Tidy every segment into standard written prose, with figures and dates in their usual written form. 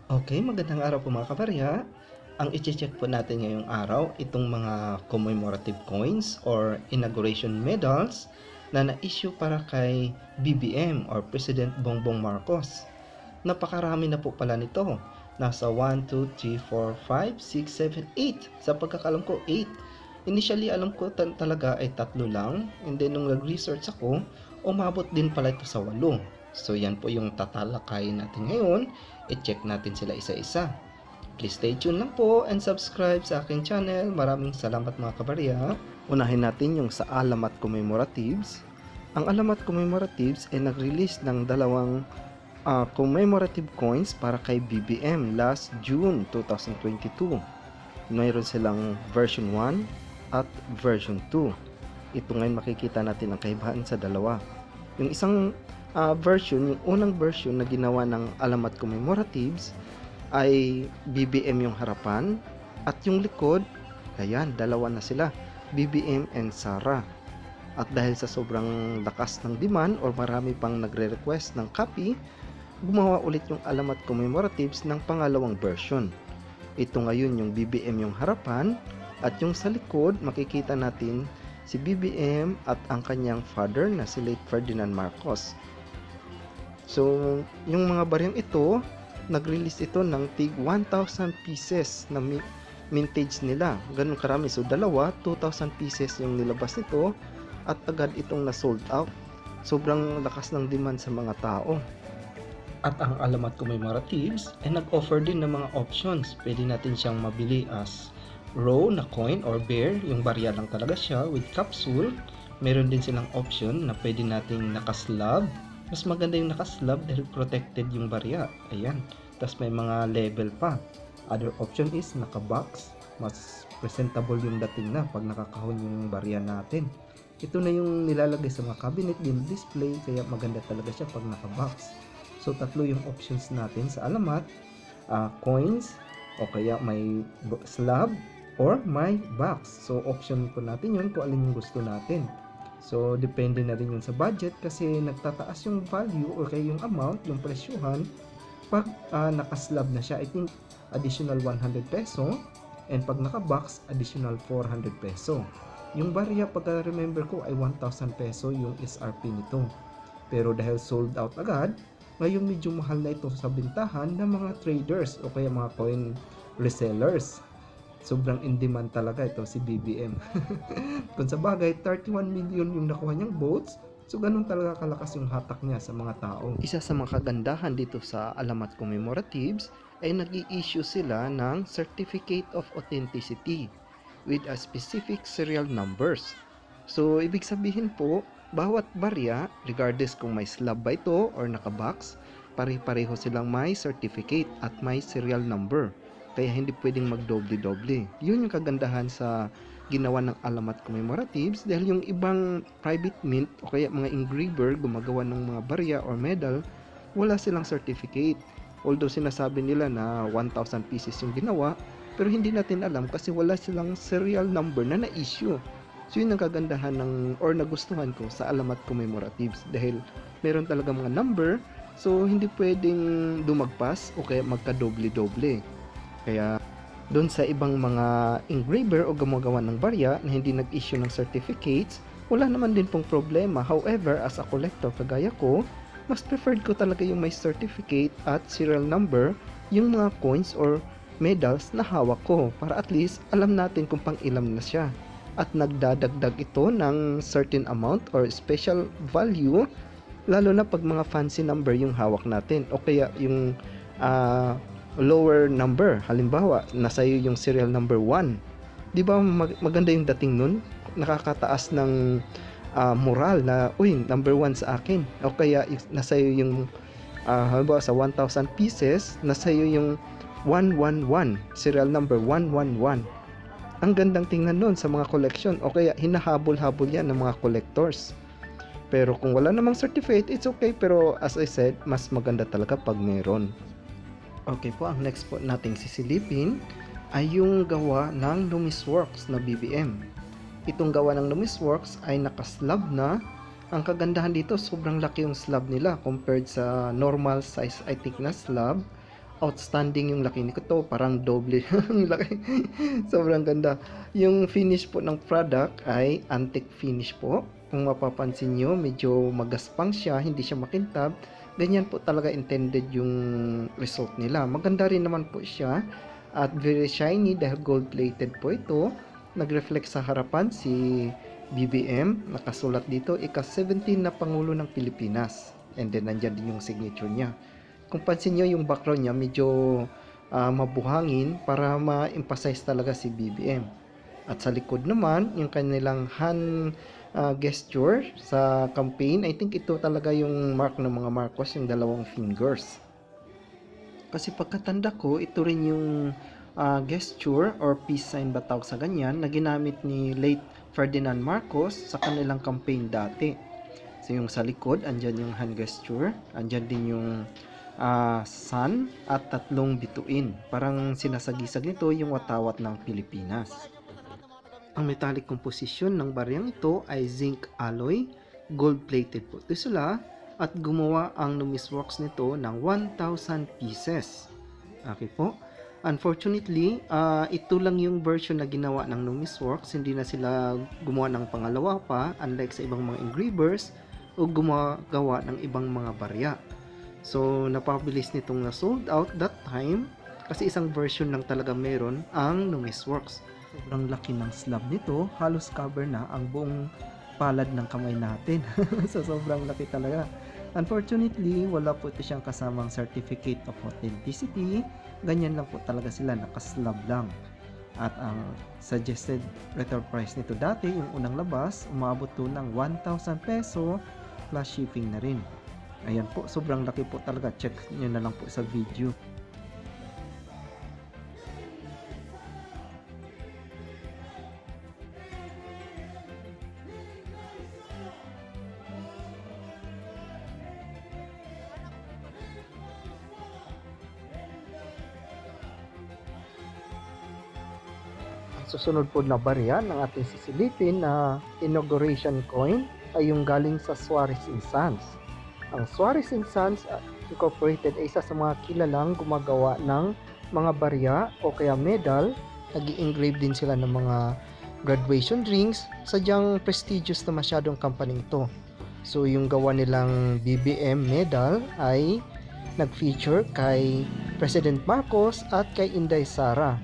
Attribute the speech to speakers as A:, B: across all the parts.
A: Okay, magandang araw po mga kabarya. Ang iche-check po natin ngayong araw, itong mga commemorative coins or inauguration medals na na-issue para kay BBM or President Bongbong Marcos. Napakarami na po pala nito. Nasa 1, 2, 3, 4, 5, 6, 7, 8. Sa pagkakalam ko, 8. Initially, alam ko talaga ay 3 lang. And then, nung nag-research ako, umabot din pala ito sa 8. So, yan po yung tatalakayin natin ngayon. I-check natin sila isa-isa. Please stay tuned lang po and subscribe sa aking channel. Maraming salamat mga kabarya. Unahin natin yung sa alamat commemoratives. Ang alamat commemoratives ay nag-release ng dalawang commemorative coins para kay BBM last June 2022. Mayroon silang version 1 at version 2. Ito ngayon makikita natin ang kaibahan sa dalawa. Yung isang version, yung unang version na ginawa ng alamat commemoratives ay BBM yung harapan at yung likod, ayan, dalawa na sila, BBM and Sara. At dahil sa sobrang lakas ng demand or marami pang nagre-request ng copy, gumawa ulit yung alamat commemoratives ng pangalawang version. Ito ngayon yung BBM yung harapan at yung sa likod makikita natin si BBM at ang kanyang father na si late Ferdinand Marcos. So, yung mga baryang ito, nag-release ito ng tig 1,000 pieces na mintage nila. Ganun karami. So, dalawa, 2,000 pieces yung nilabas nito at agad itong na-sold out. Sobrang lakas ng demand sa mga tao. At ang alamat commemoratives ay nag-offer din ng mga options. Pwede natin siyang mabili as raw na coin or bear, yung barya lang talaga siya with capsule. Meron din silang option na pwede nating nakaslab. Mas maganda yung nakaslab dahil protected yung barya. Ayan. Tapos may mga level pa. Other option is nakabox. Mas presentable yung dating na pag nakakahon yung barya natin. Ito na yung nilalagay sa mga cabinet din display, kaya maganda talaga siya pag nakabox. So tatlo yung options natin sa alamat. Coins o kaya may slab or may box. So option po natin yun kung alin yung gusto natin. So, depende na rin yun sa budget kasi nagtataas yung value o kaya yung amount, yung presyuhan pag nakaslab na siya. I think additional 100 peso and pag nakabox, additional 400 peso. Yung barya, pagka remember ko, ay 1,000 peso yung SRP nito. Pero dahil sold out agad, ngayon medyo mahal na ito sa bintahan ng mga traders o kaya mga coin resellers. Sobrang in demand talaga ito si BBM. Kung sa bagay, 31 million yung nakuha niyang votes, so ganun talaga kalakas yung hatak niya sa mga tao. Isa sa mga kagandahan dito sa alamat commemoratives ay nag-i-issue sila ng Certificate of Authenticity with a specific serial numbers. So, ibig sabihin po, bawat barya, regardless kung may slab ba ito or nakabox, pare-pareho silang may certificate at may serial number. Kaya hindi pwedeng magdoble-doble. Yun yung kagandahan sa ginawa ng alamat commemoratives dahil yung ibang private mint o kaya mga engraver gumagawa ng mga barya or medal, wala silang certificate. Although sinasabi nila na 1,000 pieces yung ginawa, pero hindi natin alam kasi wala silang serial number na na-issue. So yun ang kagandahan ng or nagustuhan ko sa alamat commemoratives dahil meron talaga mga number, so hindi pwedeng dumagpas o kaya magka-doble-doble. Kaya doon sa ibang mga engraver o gumagawa ng barya na hindi nag-issue ng certificates, wala naman din pong problema. However, as a collector kagaya ko, mas preferred ko talaga yung may certificate at serial number yung mga coins or medals na hawak ko para at least alam natin kung pang ilam na siya. At nagdadagdag ito ng certain amount or special value lalo na pag mga fancy number yung hawak natin o kaya yung lower number. Halimbawa, nasa iyo yung serial number 1. Di ba maganda yung dating nun? Nakakataas ng moral na, uy, number 1 sa akin. O kaya nasa iyo yung halimbawa sa 1,000 pieces, nasa iyo yung 111, serial number 111. Ang gandang tingnan nun sa mga collection o kaya hinahabol-habol yan ng mga collectors. Pero kung wala namang certificate, it's okay, pero as I said, mas maganda talaga pag meron. Okay po, ang next po nating sisilipin ay yung gawa ng Lumisworks na BBM. Itong gawa ng Lumisworks ay nakaslab na. Ang kagandahan dito, sobrang laki yung slab nila compared sa normal size I think na slab. outstanding yung laki nito, parang doble yung laki. Sobrang ganda. Yung finish po ng product ay antique finish po. Kung mapapansin nyo, medyo magaspang siya, hindi siya makintab. Ganyan po talaga intended yung result nila. Maganda rin naman po siya at very shiny dahil gold plated po ito. Nag-reflect sa harapan si BBM, nakasulat dito ika-17 na Pangulo ng Pilipinas, and then nandyan din yung signature niya. Kung pansin nyo yung background niya medyo mabuhangin para ma-emphasize talaga si BBM. At sa likod naman yung kanilang hand gesture sa campaign, I think ito talaga yung mark ng mga Marcos, yung dalawang fingers. Kasi pagkatanda ko, ito rin yung gesture or peace sign ba tawag sa ganyan na ginamit ni late Ferdinand Marcos sa kanilang campaign dati. So yung sa likod, andyan yung hand gesture, andyan din yung sun at tatlong bituin. Parang sinasagisag nito yung watawat ng Pilipinas. Ang metallic composition ng baryang ito ay zinc alloy, gold plated po ito sila, at gumawa ang Numisworks nito ng 1,000 pieces. Okay po. Unfortunately, ito lang yung version na ginawa ng Numisworks. Hindi na sila gumawa ng pangalawa pa, unlike sa ibang mga engravers o gumagawa ng ibang mga barya. So, napabilis nitong na sold out that time kasi isang version lang talaga meron ang Numisworks. Sobrang laki ng slab nito, halos cover na ang buong palad ng kamay natin. So, sobrang laki talaga. Unfortunately, wala po ito siyang kasamang certificate of authenticity. Ganyan lang po talaga sila, nakaslab lang. At ang suggested retail price nito dati, yung unang labas, umabot to ng 1,000 peso plus shipping na rin. Ayan po, sobrang laki po talaga. Check nyo na lang po sa video. Susunod po na barya ng ating sisilipin na inauguration coin ay yung galing sa Suarez & Sons. Ang Suarez & Sons Incorporated ay isa sa mga kilalang gumagawa ng mga barya o kaya medal. Nag-i-engrave din sila ng mga graduation rings. Sadyang prestigious na masyadong company ito. So yung gawa nilang BBM medal ay nag-feature kay President Marcos at kay Inday Sara.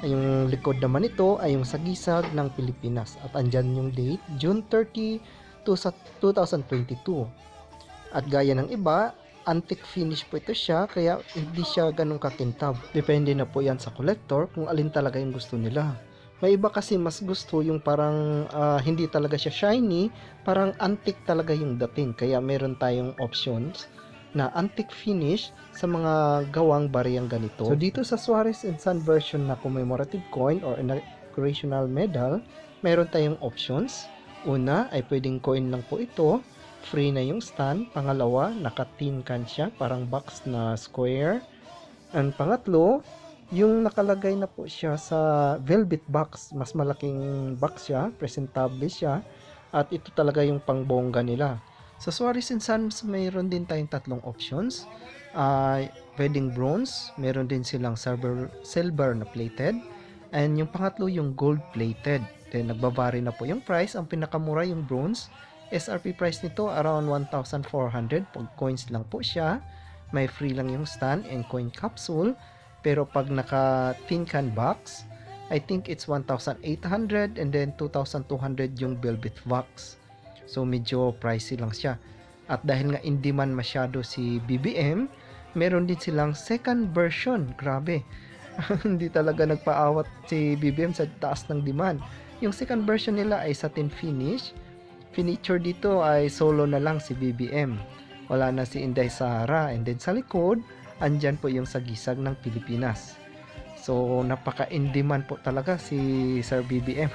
A: Yung likod naman ito ay yung sagisag ng Pilipinas at andyan yung date, June 30, 2022. At gaya ng iba, antique finish po ito siya kaya hindi siya ganun kakintab. Depende na po yan sa collector kung alin talaga yung gusto nila. May iba kasi mas gusto yung parang hindi talaga siya shiny, parang antique talaga yung dating. Kaya meron tayong options na antique finish sa mga gawang bariyang ganito. So dito sa Suarez & Sons version na commemorative coin or inaugurational medal, meron tayong options. Una ay pwedeng coin lang po ito, free na yung stand. Pangalawa, naka-tin can siya, parang box na square. And pangatlo, yung nakalagay na po siya sa velvet box, mas malaking box siya, presentable siya, at ito talaga yung pangbongga nila. Sa Suarez & Sons, mayroon din tayong tatlong options. Pwedeng bronze, meron din silang silver na plated, and yung pangatlo yung gold plated. Then nagbabari na po yung price. Ang pinakamura yung bronze, SRP price nito around 1,400 pag coins lang po siya. May free lang yung stand and coin capsule. Pero pag naka tin can box, I think it's 1,800 and then 2,200 yung velvet box. So medyo pricey lang siya. At dahil nga in demand masyado si BBM, meron din silang second version. Grabe. Hindi talaga nagpaawat si BBM sa taas ng demand. Yung second version nila ay satin finish. Finiture dito ay solo na lang si BBM. Wala na si Inday Sara. And then sa likod, andyan po yung sagisag ng Pilipinas. So napaka in demand po talaga si Sir BBM.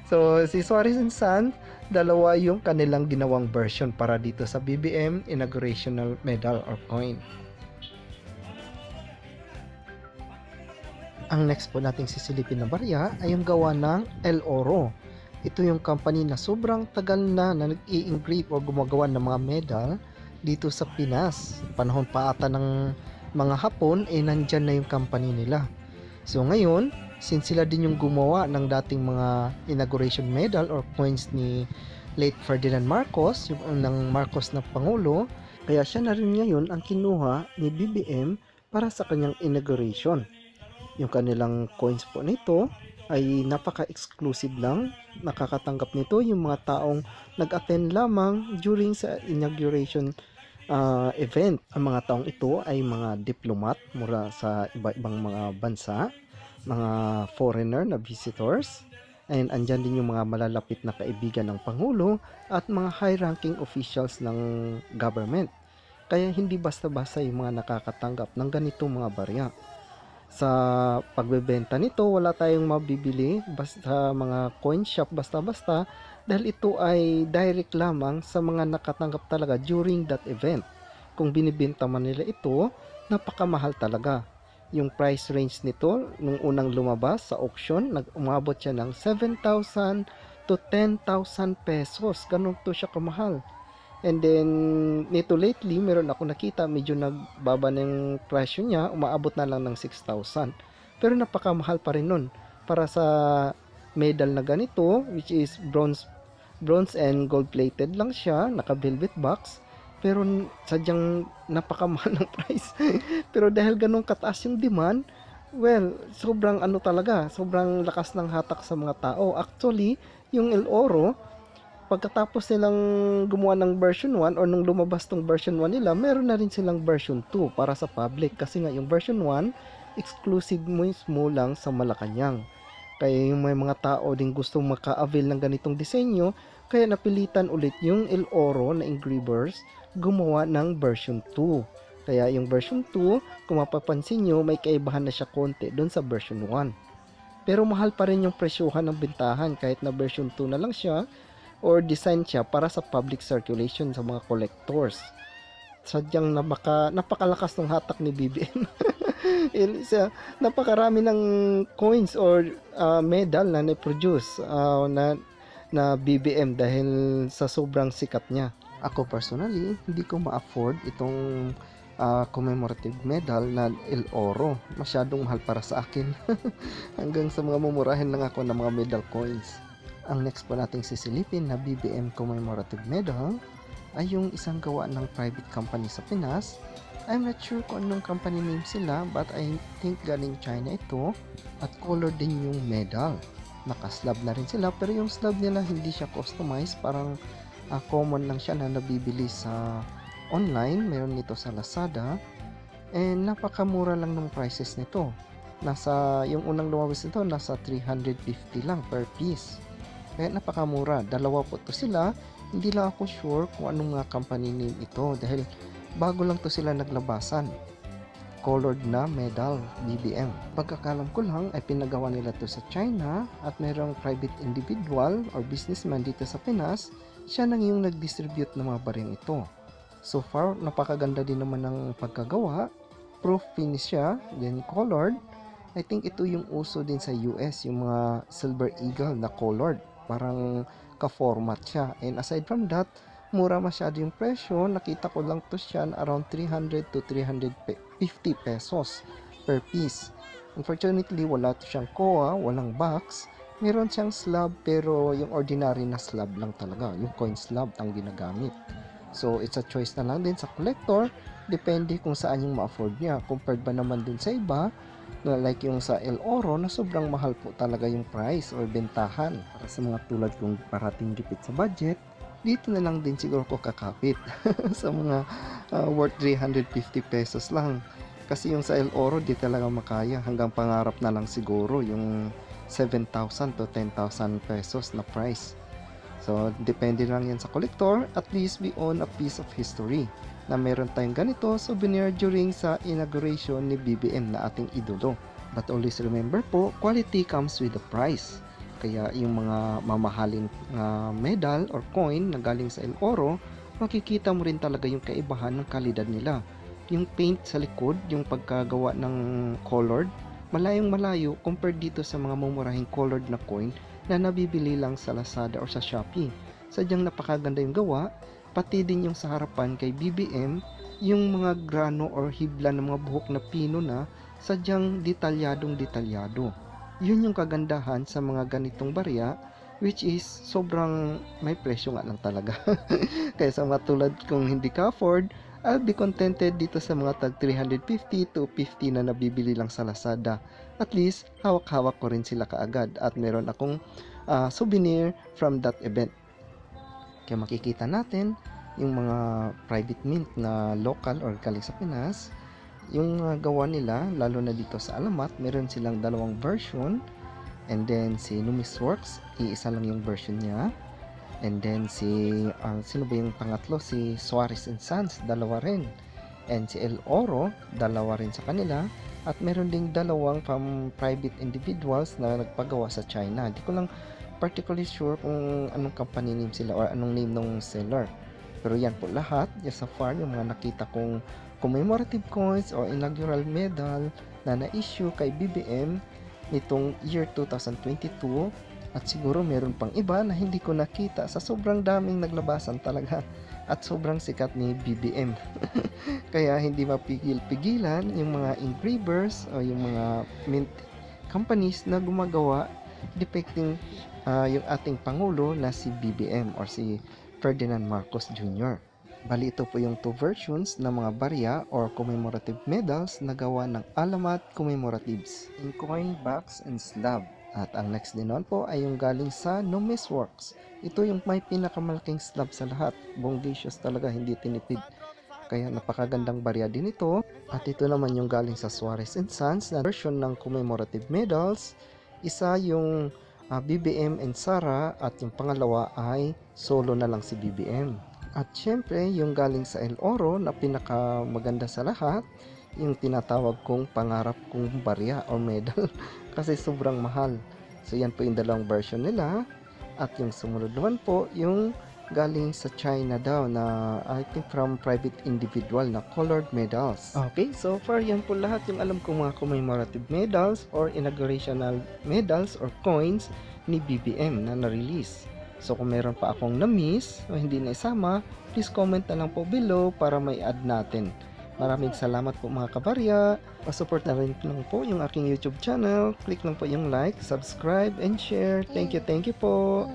A: So si Suarez & Sons, dalawa yung kanilang ginawang version para dito sa BBM inaugurational medal or coin. Ang next po nating sisilipin na barya ay yung gawa ng El Oro. Ito yung company na sobrang tagal na nag-i-engrave o gumagawa ng mga medal dito sa Pinas. Panahon pa ata ng mga Hapon, nandyan na yung company nila. So ngayon, since sila din yung gumawa ng dating mga inauguration medal or coins ni late Ferdinand Marcos, yung ng Marcos na Pangulo, kaya siya na rin ngayon ang kinuha ni BBM para sa kanyang inauguration. Yung kanilang coins po nito ay napaka-exclusive lang. Nakakatanggap nito yung mga taong nag-attend lamang during sa inauguration event. Ang mga taong ito ay mga diplomat mula sa iba-ibang mga bansa, mga foreigner na visitors, and andyan din yung mga malalapit na kaibigan ng Pangulo at mga high-ranking officials ng government. Kaya hindi basta-basta yung mga nakakatanggap ng ganitong mga barya. Sa pagbebenta nito, wala tayong mabibili basta mga coin shop basta-basta dahil ito ay direct lamang sa mga nakatanggap talaga during that event. Kung binibenta man nila ito, napakamahal talaga. Yung price range nito, nung unang lumabas sa auction, umabot siya ng 7,000 to 10,000 pesos. Ganun to siya kamahal. And then, nito lately, meron ako nakita, medyo nagbaba na yung presyo niya, umaabot na lang ng 6,000. Pero napakamahal pa rin nun. Para sa medal na ganito, which is bronze and gold plated lang siya, naka velvet box, pero sadyang napakamahal ng price. Pero dahil ganun kataas yung demand, well, sobrang ano talaga, sobrang lakas ng hatak sa mga tao. Actually, yung El Oro, pagkatapos nilang gumawa ng version 1 or nung lumabas tong version 1 nila, meron na rin silang version 2 para sa public. Kasi nga yung version 1, exclusive mismo lang sa Malacanang. Kaya yung may mga tao din gustong maka-avail ng ganitong disenyo, kaya napilitan ulit yung El Oro na engravers gumawa ng version 2. Kaya yung version 2, kung mapapansin nyo, may kaibahan na siya konti doon sa version 1. Pero mahal pa rin yung presyuhan ng bintahan kahit na version 2 na lang siya or design siya para sa public circulation sa mga collectors. Sadyang napakalakas ng hatak ni BBM. Napakarami ng coins or medal na na-produce na BBM dahil sa sobrang sikat niya. Ako personally, hindi ko ma-afford itong commemorative medal na El Oro. Masyadong mahal para sa akin. Hanggang sa mga mumurahin lang ako ng mga medal coins. Ang next po nating sisilipin na BBM commemorative medal ay yung isang gawa ng private company sa Pinas. I'm not sure kung anong company name sila, but I think galing China ito at color din yung medal. Naka-slab na rin sila, pero yung slab nila hindi siya customized, parang common lang siya na nabibili sa online. Meron nito sa Lazada and napakamura lang ng prices nito. Yung unang lumabas nito nasa 350 lang per piece. Kaya napakamura. Dalawa po to sila. Hindi lang ako sure kung anong company name ito dahil bago lang to sila naglabasan. Colored na medal BBM. Pagkakalam ko lang ay pinagawa nila to sa China at mayroong private individual or businessman dito sa Pinas. Siya nang yung nag-distribute ng mga baryang ito. So far, napakaganda din naman ng pagkagawa. Proof finish siya, then colored. I think ito yung uso din sa US, yung mga Silver Eagle na colored. Parang ka-format siya. And aside from that, mura masyado yung presyo. Nakita ko lang to siya around 300 to 350 pesos per piece. Unfortunately, wala to siyang koa, walang box. Meron siyang slab pero yung ordinary na slab lang talaga. Yung coin slab ang ginagamit. So, it's a choice na lang din sa collector. Depende kung saan yung ma-afford niya. Compared ba naman din sa iba, like yung sa El Oro na sobrang mahal po talaga yung price or bentahan. Para sa mga tulad kong parating gipit sa budget, dito na lang din siguro ko kakapit sa mga worth 350 pesos lang. Kasi yung sa El Oro di talaga makaya, hanggang pangarap na lang siguro yung 7,000 to 10,000 pesos na price. So depende lang yan sa collector. At least we own a piece of history na meron tayong ganito souvenir during sa inauguration ni BBM na ating idolo. But always remember po, quality comes with the price. Kaya yung mga mamahalin medal or coin na galing sa El Oro, makikita mo rin talaga yung kaibahan ng kalidad nila. Yung paint sa likod, yung pagkagawa ng colored, malayong malayo compared dito sa mga mumurahing colored na coin na nabibili lang sa Lazada or sa Shopee. Sadyang napakaganda yung gawa, pati din yung sa harapan kay BBM, yung mga grano or hibla ng mga buhok na pino na sadyang detalyadong-detalyado. Yun yung kagandahan sa mga ganitong barya, which is sobrang may presyo nga lang talaga. Kaya sa mga tulad kung hindi ka afford, I'll be contented dito sa mga tag 350 to 50 na nabibili lang sa Lazada. At least, hawak-hawak ko rin sila kaagad at meron akong souvenir from that event. Kaya makikita natin yung mga private mint na local or galing sa Pinas, yung gawa nila, lalo na dito sa Alamat, meron silang dalawang version. And then si Numis Works, iisa lang yung version niya. And then sino ba yung pangatlo? Si Suarez and Sons, dalawa rin. And si El Oro, dalawa rin sa kanila. At meron ding dalawang private individuals na nagpagawa sa China. Di ko lang particularly sure kung anong company name sila or anong name ng seller. Pero yan po lahat, just so far, yung mga nakita kong commemorative coins or inaugural medal na na-issue kay BBM nitong year 2022. At siguro meron pang iba na hindi ko nakita sa sobrang daming naglabasan talaga at sobrang sikat ni BBM. Kaya hindi mapigil-pigilan yung mga engravers o yung mga mint companies na gumagawa depicting yung ating Pangulo na si BBM or si Ferdinand Marcos Jr. Bali ito po yung two versions ng mga barya or commemorative medals na gawa ng Alamat Commemoratives in coin, box, and slab. At ang next din naman po ay yung galing sa Numis Works. Ito yung may pinakamalaking slab sa lahat. Bongacious talaga, hindi tinipid. Kaya napakagandang barya din ito. At ito naman yung galing sa Suarez and Sons na version ng commemorative medals. Isa yung BBM and Sara at yung pangalawa ay solo na lang si BBM. At syempre yung galing sa El Oro na pinakamaganda sa lahat, yung tinatawag kong pangarap kong barya or medal kasi sobrang mahal. So yan po yung dalawang version nila. At yung sumunod naman po yung galing sa China daw na I think from private individual na colored medals. Okay, so far yan po lahat yung alam kong mga commemorative medals or inaugurational medals or coins ni BBM na na-release. So kung meron pa akong na-miss o hindi na isama, please comment na lang po below para may add natin. Maraming salamat po mga kabarya. Pa-support na rin lang po yung aking YouTube channel. Click lang po yung like, subscribe, and share. Thank you po.